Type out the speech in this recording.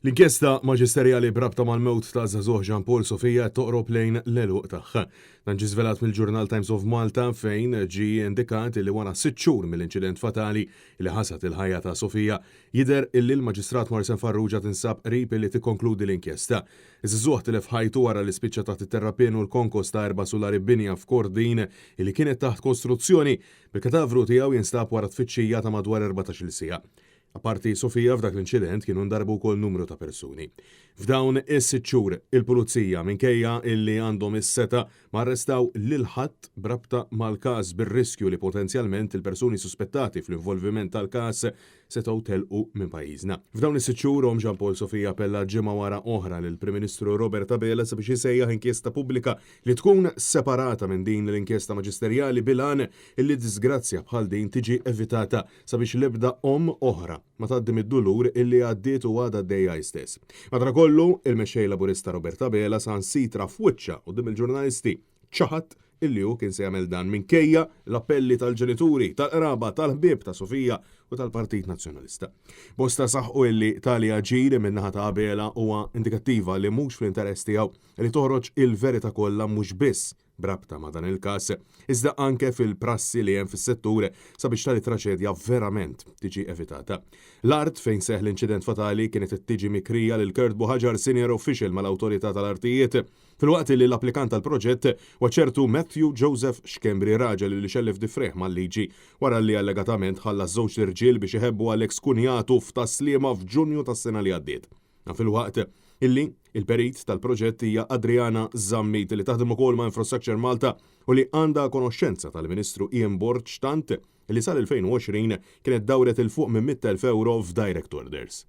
L-inkjesta maġisterjali brabta mal-mewt ta' żagħżugħ Jean Paul Sofija toqrob lejn l-eluq tagħha. Dan ġie żvelat mill-Journal Times of Malta fejn ġie indikat li wara 6 xhur mill-inċident fatali li ħasat il-ħajja ta' Sofija jidher illi l-Maġistrat Morsen Farrugia tinsab qrib li tikkonkludi l-inkjesta. Iż-żagħżugħ tilef ħajtu wara li spiċċa taħt it-terrapien u l-konkos ta' 4 sulari binja f'Kordin li kienet taħt kostruzzjoni bil-kadavru tiegħu jinstab wara tfittxija ta' madwar 14-il siegħa. Aparti Sofija f'dak l-inċident kienu ndarbu wkoll numru ta' persuni. F'dawn is-6 xhur il-pulizija minkejja illi għandhom is-seta ma arrestaw lil ħadd brabta mal-każ bir-riskju li potenzjalment il-persuni suspettati fl-involviment tal-każ setgħu telqu minn pajjiżna. F'dawn is-6 xhur Jean Paul Sofija appella ġimgħa wara oħra lill-Prim Ministru Robert Abela sabiex isejjaħ inkjesta pubblika li tkun separata minn din l-inkjesta maġisterjali bilan illi disgrazzja bħal din tiġi evitata sabiex l-ebda oħra ma tgħaddim id-dulur illi għaddiet u għadha d-dejja stess. Madankollu, il-mexxej Laburista Robert Abela sansitra f'wiċċa quddiem il-ġurnalisti ċaħat illi hu kien se jagħmel dan minkejja l-appelli tal-ġenituri, tal-qraba, tal-ħbieb ta' Sofija u tal-Partit Nazzjonalista. Bosta saħħu illi tali aġir min-naħa ta' Abela huwa indikattiva li mhux fl-interess tiegħu li toħroġ il-verità kollha mhux biss brabta ma' dan il-każ, iżda anke fil-prassi li hemm fis-settur sabiex tali traċedja verament tiġi evitata. L-art fejn seħ l-inċident fatali kienet tiġi mikrija lil Kurt Buħaġar senior official mal-awtorità tal-artijiet filwaqt li l-applikant tal-proġett huwa ċertu Matthew Joseph Xkembri raġel li xellef difreħ mal-liġi wara li allegatament ħallas żewġ irġiel biex iħebbu Alex kunjatu f'Taslima f'Ġunju tas-sena li għaddiet. Fil-waqt illi il-perit tal-proġett hija Adriana Zammit li taħdem ukoll ma' Infrastructure Malta u li għandha konoxxenza tal-Ministru Ian Borch tant li sal-2020 kienet dawret il fuq minn 100,000 euro f'direct orders.